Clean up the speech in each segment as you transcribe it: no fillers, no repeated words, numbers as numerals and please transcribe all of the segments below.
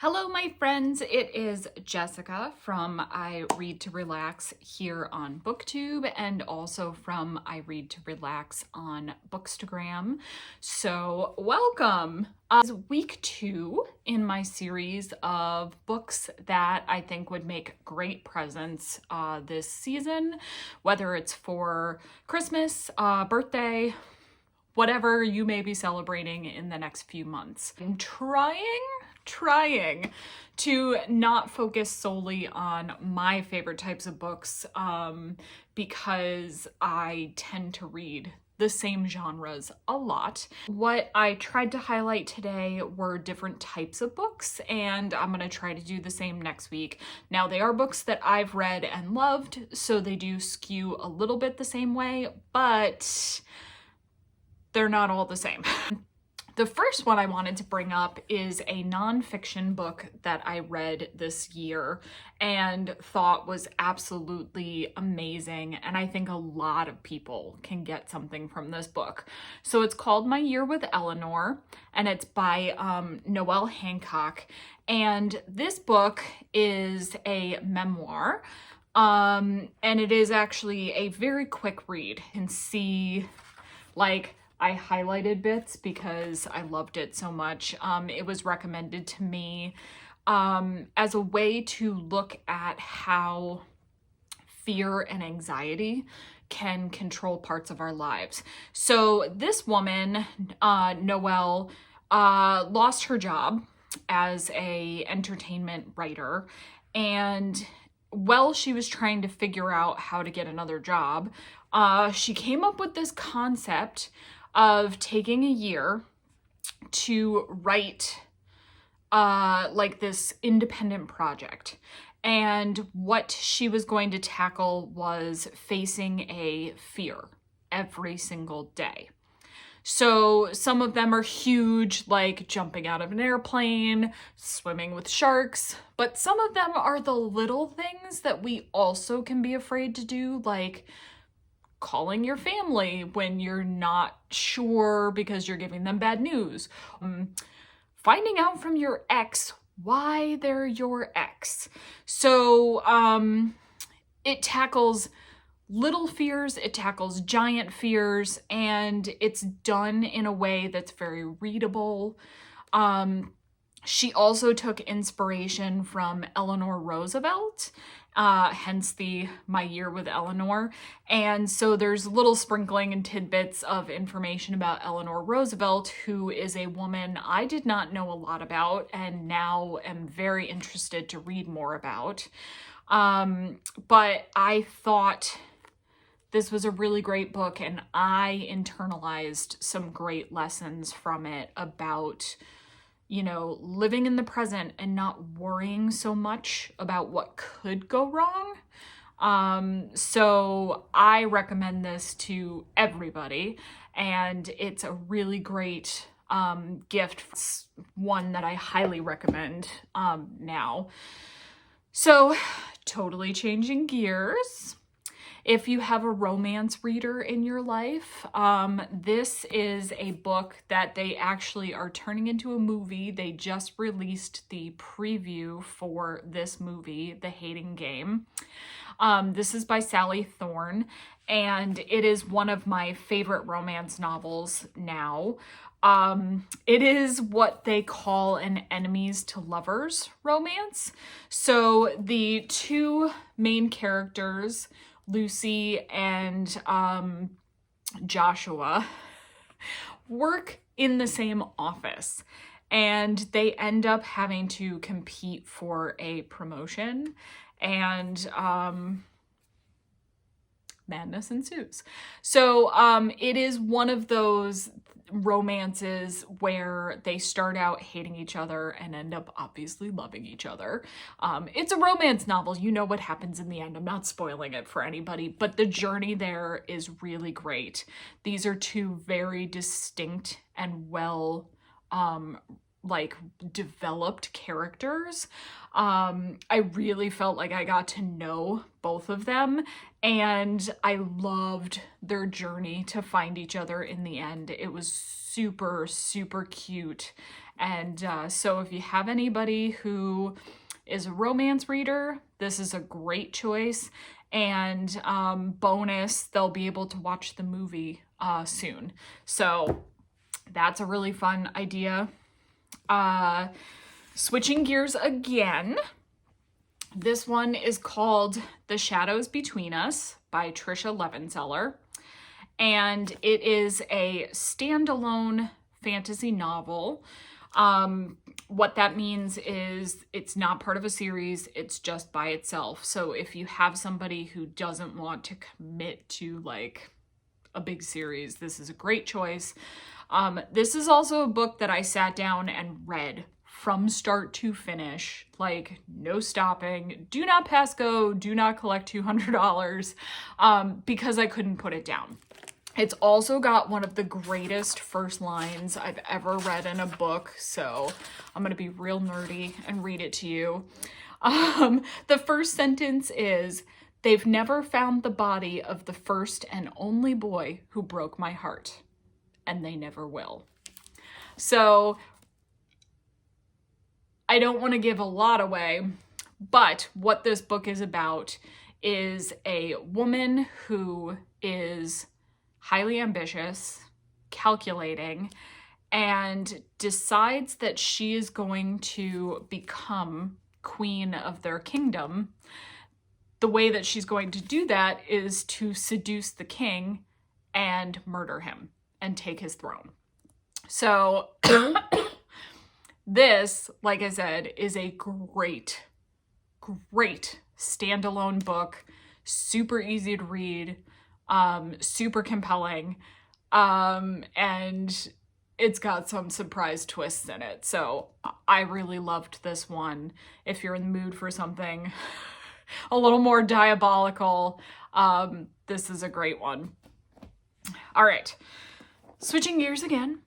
Hello, my friends. It is Jessica from I Read to Relax here on BookTube and also from I Read to Relax on Bookstagram. So welcome. This is week 2 in my series of books that I think would make great presents this season, whether it's for Christmas, birthday, whatever you may be celebrating in the next few months. I'm trying to not focus solely on my favorite types of books because I tend to read the same genres a lot. What I tried to highlight today were different types of books, and I'm going to try to do the same next week. Now, they are books that I've read and loved, so they do skew a little bit the same way, but they're not all the same. The first one I wanted to bring up is a nonfiction book that I read this year and thought was absolutely amazing, and I think a lot of people can get something from this book. So it's called My Year with Eleanor, and it's by Noelle Hancock, and this book is a memoir, and it is actually a very quick read. You can see, like, I highlighted bits because I loved it so much. It was recommended to me as a way to look at how fear and anxiety can control parts of our lives. So this woman, Noelle, lost her job as an entertainment writer, and while she was trying to figure out how to get another job, she came up with this concept of taking a year to write like this independent project. And what she was going to tackle was facing a fear every single day. So some of them are huge, like jumping out of an airplane, swimming with sharks, but some of them are the little things that we also can be afraid to do, like calling your family when you're not sure because you're giving them bad news. Finding out from your ex why they're your ex. So it tackles little fears, it tackles giant fears, and it's done in a way that's very readable. She also took inspiration from Eleanor Roosevelt, hence the My Year with Eleanor. And so there's little sprinkling and tidbits of information about Eleanor Roosevelt, who is a woman I did not know a lot about and now am very interested to read more about. But I thought this was a really great book, and I internalized some great lessons from it about, you know, living in the present and not worrying so much about what could go wrong. So I recommend this to everybody, and it's a really great gift. It's one that I highly recommend now. So, totally changing gears. If you have a romance reader in your life, this is a book that they actually are turning into a movie. They just released the preview for this movie, The Hating Game. This is by Sally Thorne, and it is one of my favorite romance novels now. It is what they call an enemies to lovers romance. So the two main characters, Lucy and Joshua, work in the same office, and they end up having to compete for a promotion, and madness ensues. So it is one of those romances where they start out hating each other and end up obviously loving each other. It's a romance novel. You know what happens in the end. I'm not spoiling it for anybody, but the journey there is really great. These are two very distinct and well like developed characters. I really felt like I got to know both of them, and I loved their journey to find each other in the end. It was super, super cute And so if you have anybody who is a romance reader, this is a great choice. And bonus, they'll be able to watch the movie soon. So that's a really fun idea. Switching gears again. This one is called The Shadows Between Us by Trisha Levinseller. And it is a standalone fantasy novel. What that means is it's not part of a series, it's just by itself. So if you have somebody who doesn't want to commit to like a big series, this is a great choice. This is also a book that I sat down and read from start to finish, like no stopping, do not pass go, do not collect $200, because I couldn't put it down. It's also got one of the greatest first lines I've ever read in a book, so I'm gonna be real nerdy and read it to you. The first sentence is, "They've never found the body of the first and only boy who broke my heart, and they never will." So I don't want to give a lot away, but what this book is about is a woman who is highly ambitious, calculating, and decides that she is going to become queen of their kingdom. The way that she's going to do that is to seduce the king and murder him and take his throne. So this, like I said, is a great standalone book, super easy to read, super compelling, and it's got some surprise twists in it. So I really loved this one. If you're in the mood for something a little more diabolical, this is a great one. All right, switching gears again.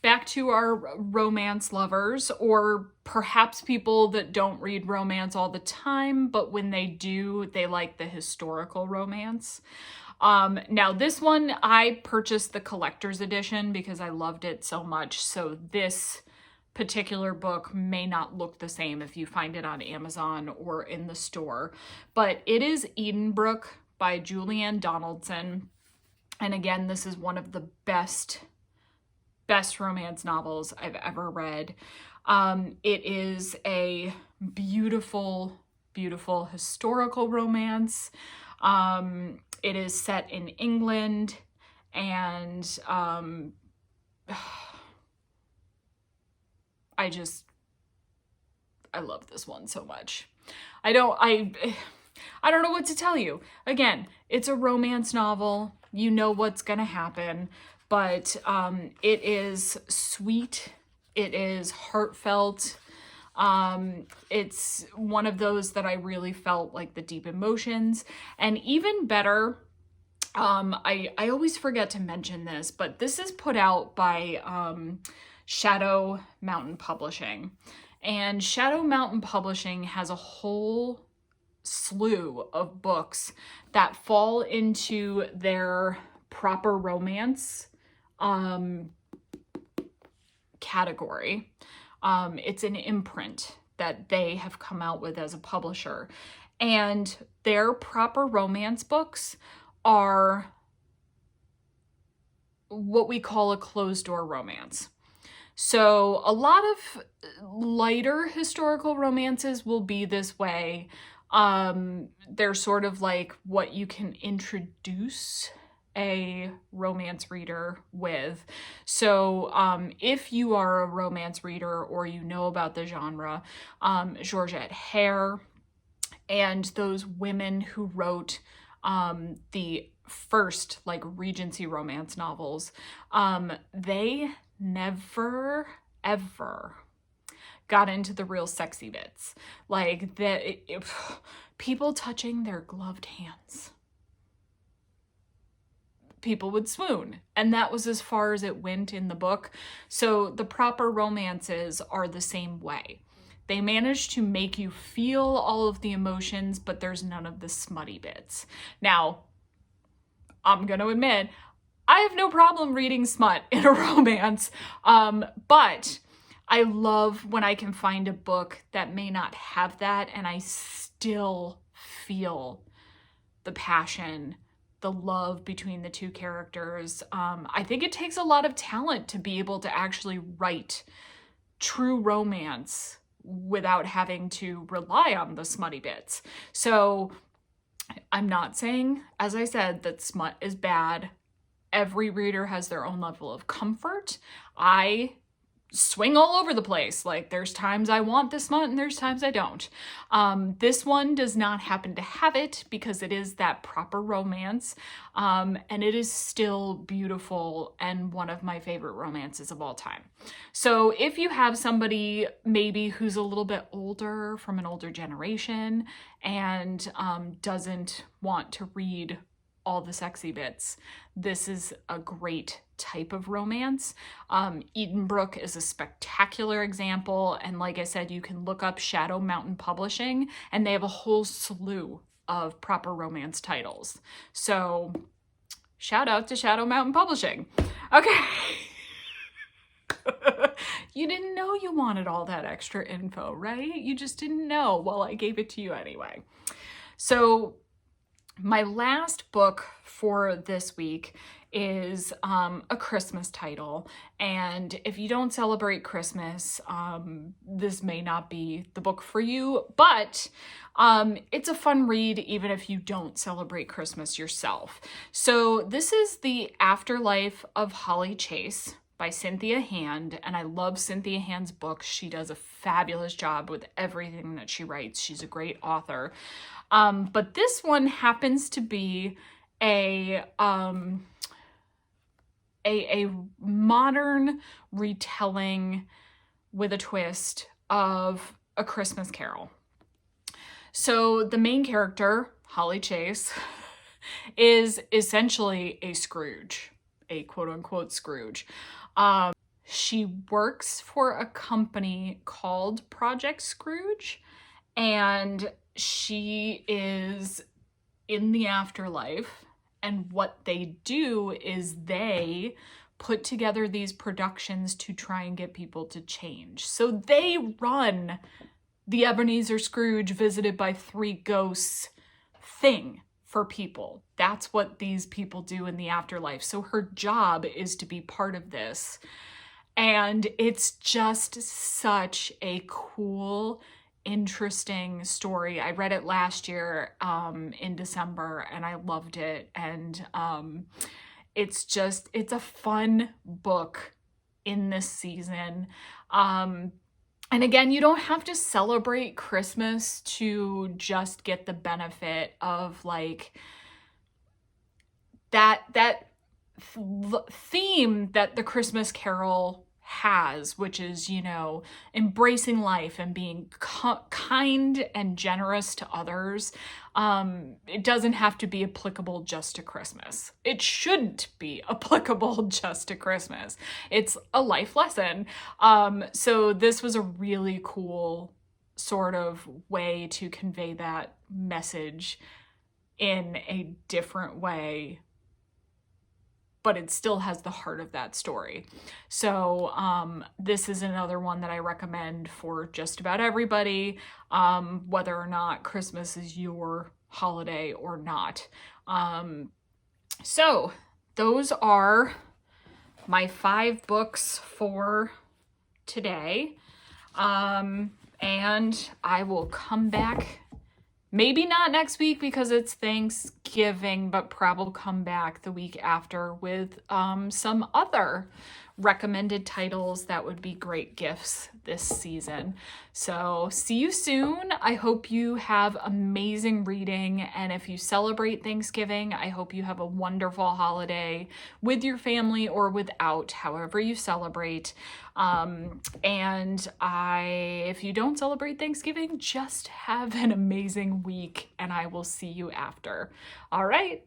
Back to our romance lovers, or perhaps people that don't read romance all the time, but when they do, they like the historical romance. Now this one, I purchased the collector's edition because I loved it so much. So this particular book may not look the same if you find it on Amazon or in the store, but it is Edenbrooke by Julianne Donaldson. And again, this is one of the best romance novels I've ever read. It is a beautiful historical romance. It is set in England, and I love this one so much. I don't know what to tell you. Again, it's a romance novel. You know what's gonna happen. But it is sweet, it is heartfelt, it's one of those that I really felt like the deep emotions. And even better, I always forget to mention this, but this is put out by Shadow Mountain Publishing. And Shadow Mountain Publishing has a whole slew of books that fall into their proper romance category. It's an imprint that they have come out with as a publisher, and their proper romance books are what we call a closed door romance. So a lot of lighter historical romances will be this way. They're sort of like what you can introduce a romance reader with. So if you are a romance reader or you know about the genre, Georgette Hare and those women who wrote the first like Regency romance novels, they never ever got into the real sexy bits, like people touching their gloved hands. People would swoon, and that was as far as it went in the book. So the proper romances are the same way. They manage to make you feel all of the emotions, but there's none of the smutty bits. Now, I'm gonna admit, I have no problem reading smut in a romance, but I love when I can find a book that may not have that and I still feel the passion, the love between the two characters. I think it takes a lot of talent to be able to actually write true romance without having to rely on the smutty bits. So I'm not saying, as I said, that smut is bad. Every reader has their own level of comfort. I swing all over the place. Like, there's times I want this smut and there's times I don't. This one does not happen to have it because it is that proper romance, and it is still beautiful and one of my favorite romances of all time. So if you have somebody maybe who's a little bit older, from an older generation, and doesn't want to read all the sexy bits, this is a great type of romance. Edenbrooke is a spectacular example, and like I said, you can look up Shadow Mountain Publishing and they have a whole slew of proper romance titles. So shout out to Shadow Mountain Publishing. Okay. You didn't know you wanted all that extra info, right? You just didn't know. Well, I gave it to you anyway. So my last book for this week is a Christmas title, and if you don't celebrate Christmas, this may not be the book for you, but it's a fun read even if you don't celebrate Christmas yourself. So this is The Afterlife of Holly Chase by Cynthia Hand, and I love Cynthia Hand's books. She does a fabulous job with everything that she writes. She's a great author. But this one happens to be a modern retelling with a twist of A Christmas Carol. So the main character, Holly Chase, is essentially a Scrooge, a quote-unquote Scrooge. She works for a company called Project Scrooge, and she is in the afterlife, and what they do is they put together these productions to try and get people to change. So they run the Ebenezer Scrooge visited by three ghosts thing for people. That's what these people do in the afterlife. So her job is to be part of this. And it's just such a cool, interesting story. I read it last year in December and I loved it. And it's a fun book in this season. And again, you don't have to celebrate Christmas to just get the benefit of like that theme that the Christmas Carol has, which is, you know, embracing life and being kind and generous to others. It doesn't have to be applicable just to Christmas. It shouldn't be applicable just to Christmas. It's a life lesson. So this was a really cool sort of way to convey that message in a different way, but it still has the heart of that story. So this is another one that I recommend for just about everybody, whether or not Christmas is your holiday or not. So those are my 5 books for today. And I will come back, maybe not next week because it's Thanksgiving, but probably come back the week after with some other recommended titles that would be great gifts this season. So see you soon. I hope you have amazing reading. And if you celebrate Thanksgiving, I hope you have a wonderful holiday with your family or without, however you celebrate. If you don't celebrate Thanksgiving, just have an amazing week and I will see you after. All right.